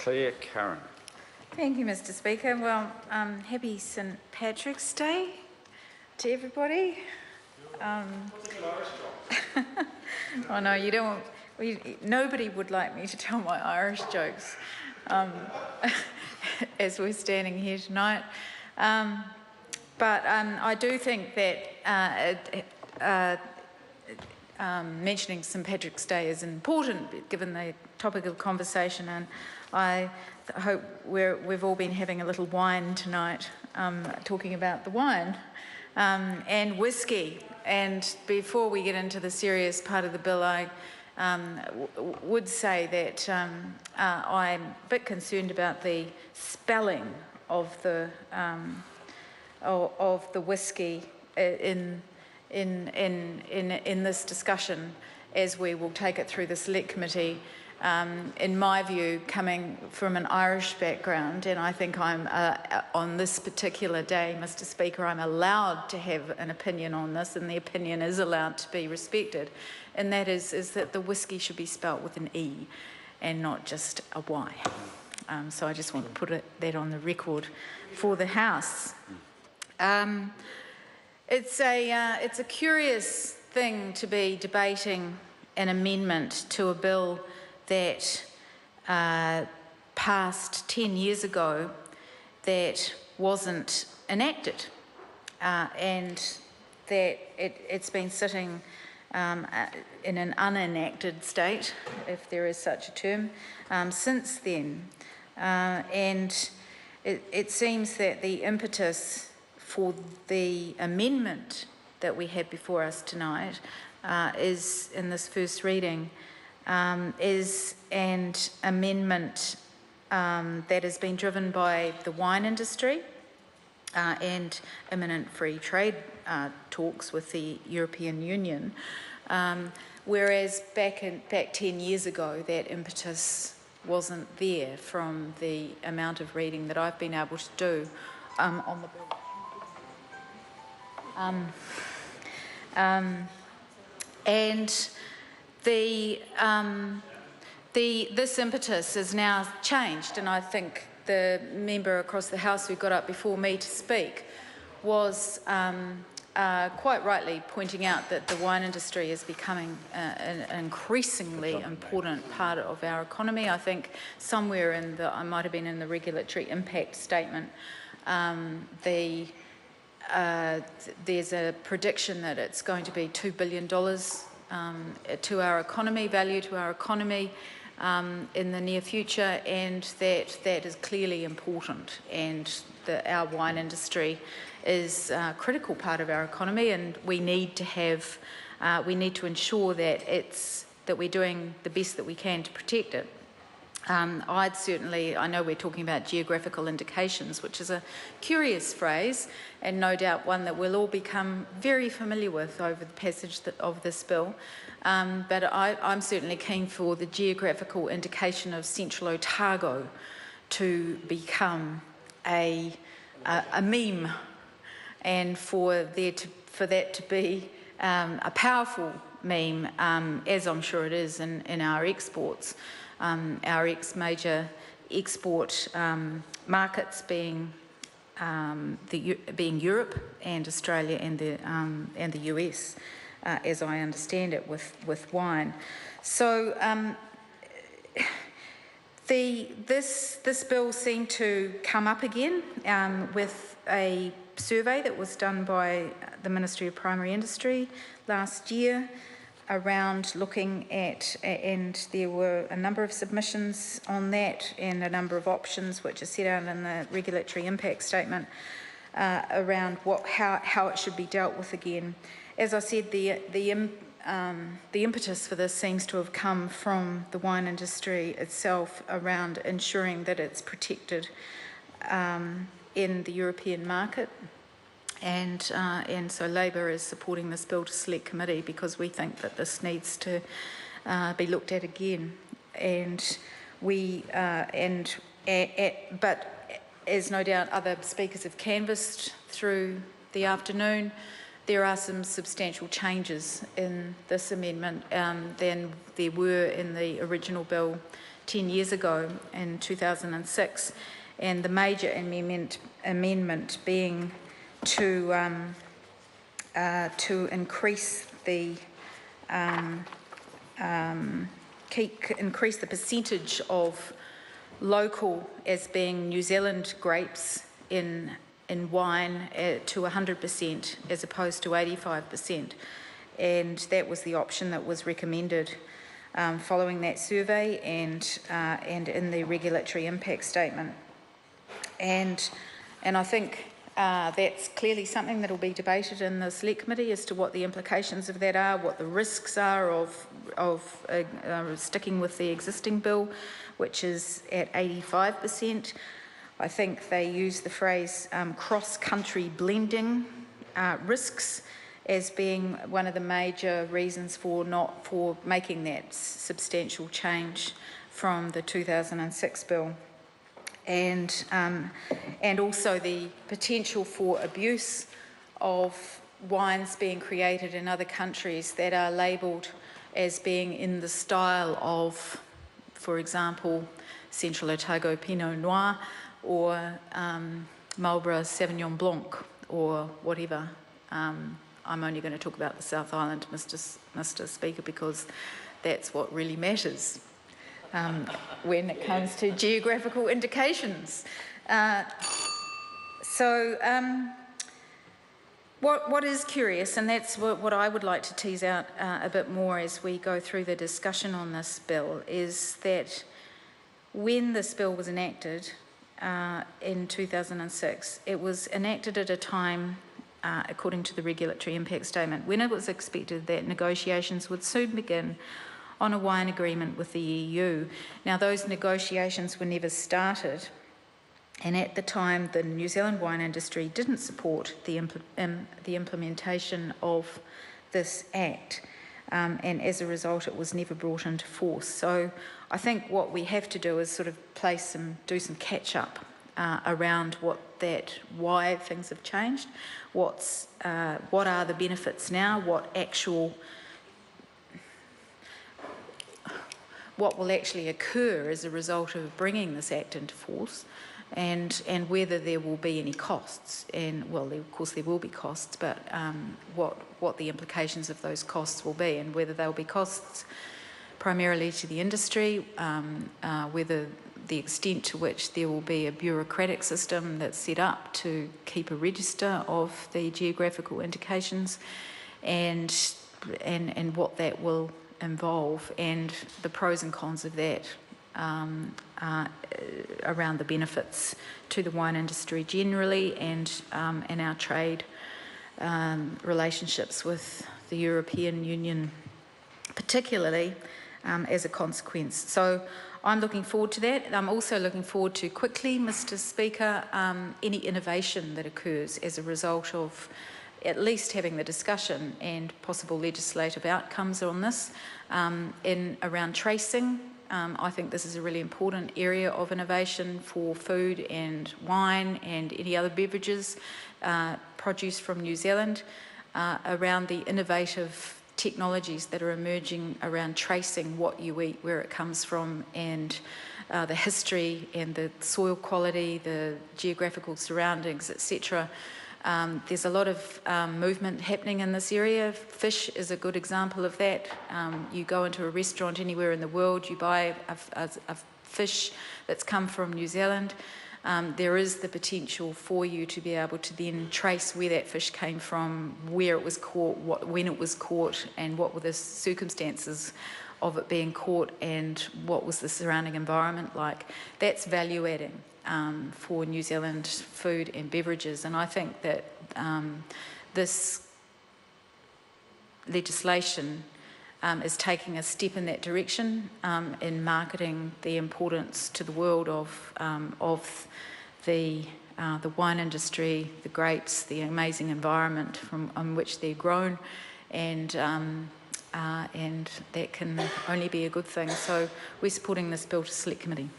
Claire Curran. Thank you, Mr. Speaker. Well, happy St. Patrick's Day to everybody. Oh no, you don't. Nobody would like me to tell my Irish jokes as we're standing here tonight. But I do think that mentioning St. Patrick's Day is important given the topic of conversation, and I hope we've all been having a little wine tonight, talking about the wine and whiskey. And before we get into the serious part of the bill, I would say that I'm a bit concerned about the spelling of the whiskey in this discussion, as we will take it through the Select Committee. In my view, coming from an Irish background, and I think I'm, on this particular day, Mr. Speaker, I'm allowed to have an opinion on this, and the opinion is allowed to be respected, and that is that the whiskey should be spelt with an E and not just a Y. So I just want to put that on the record for the House. It's a curious thing to be debating an amendment to a bill that passed 10 years ago that wasn't enacted, and that it's been sitting in an unenacted state, if there is such a term, since then. And it seems that the impetus for the amendment that we have before us tonight is, in this first reading, is an amendment that has been driven by the wine industry and imminent free trade talks with the European Union, whereas back 10 years ago that impetus wasn't there from the amount of reading that I've been able to do on the bill. And this impetus has now changed, and I think the member across the House who got up before me to speak was quite rightly pointing out that the wine industry is becoming an increasingly important part of our economy. I think somewhere I might have been in the regulatory impact statement, there's a prediction that it's going to be $2 billion to our economy, value to our economy in the near future, and that is clearly important, and that our wine industry is a critical part of our economy, and we need to ensure that we're doing the best that we can to protect it. I know we're talking about geographical indications, which is a curious phrase, and no doubt one that we'll all become very familiar with over the passage of this bill. But I'm certainly keen for the geographical indication of Central Otago to become a meme, and for that to be a powerful meme, as I'm sure it is in our exports. Our major export markets being Europe and Australia and the US, as I understand it, with wine. So this bill seemed to come up again with a survey that was done by the Ministry of Primary Industry last year, around looking at, and there were a number of submissions on that and a number of options which are set out in the regulatory impact statement around how it should be dealt with again. As I said, the impetus for this seems to have come from the wine industry itself around ensuring that it's protected in the European market. And so Labor is supporting this bill to Select Committee because we think that this needs to be looked at again. And but as no doubt other speakers have canvassed through the afternoon, there are some substantial changes in this amendment than there were in the original bill 10 years ago in 2006, and the major amendment being to increase the increase the percentage of local as being New Zealand grapes in wine to 100% as opposed to 85%, and that was the option that was recommended following that survey and in the regulatory impact statement. And I think that's clearly something that will be debated in the Select Committee as to what the implications of that are, what the risks are of sticking with the existing bill, which is at 85%. I think they use the phrase cross-country blending risks as being one of the major reasons for making that substantial change from the 2006 bill. And also the potential for abuse of wines being created in other countries that are labelled as being in the style of, for example, Central Otago Pinot Noir or Marlborough Sauvignon Blanc or whatever. I'm only going to talk about the South Island, Mr. Speaker, because that's what really matters when it comes to geographical indications. What is curious, and that's what I would like to tease out a bit more as we go through the discussion on this bill, is that when this bill was enacted in 2006, it was enacted at a time, according to the regulatory impact statement, when it was expected that negotiations would soon begin on a wine agreement with the EU. Now, those negotiations were never started, and at the time, the New Zealand wine industry didn't support the implementation of this Act, and as a result, it was never brought into force. So I think what we have to do is sort of do some catch-up around why things have changed, what are the benefits now, what will actually occur as a result of bringing this Act into force, and whether there will be any costs. And well, of course there will be costs, but what the implications of those costs will be, and whether they'll be costs primarily to the industry, whether the extent to which there will be a bureaucratic system that's set up to keep a register of the geographical indications, and what that will involve, and the pros and cons of that around the benefits to the wine industry generally, and our trade relationships with the European Union particularly as a consequence. So I'm looking forward to that. I'm also looking forward to quickly, Mr. Speaker, any innovation that occurs as a result of at least having the discussion and possible legislative outcomes on this. Around tracing, I think this is a really important area of innovation for food and wine and any other beverages produced from New Zealand, around the innovative technologies that are emerging around tracing what you eat, where it comes from, and the history and the soil quality, the geographical surroundings, etc. There's a lot of movement happening in this area. Fish is a good example of that. You go into a restaurant anywhere in the world, you buy a fish that's come from New Zealand. There is the potential for you to be able to then trace where that fish came from, where it was caught, when it was caught, and what were the circumstances of it being caught, and what was the surrounding environment like. That's value adding for New Zealand food and beverages, and I think that this legislation is taking a step in that direction in marketing the importance to the world of the wine industry, the grapes, the amazing environment on which they're grown, and that can only be a good thing. So we're supporting this bill to Select Committee.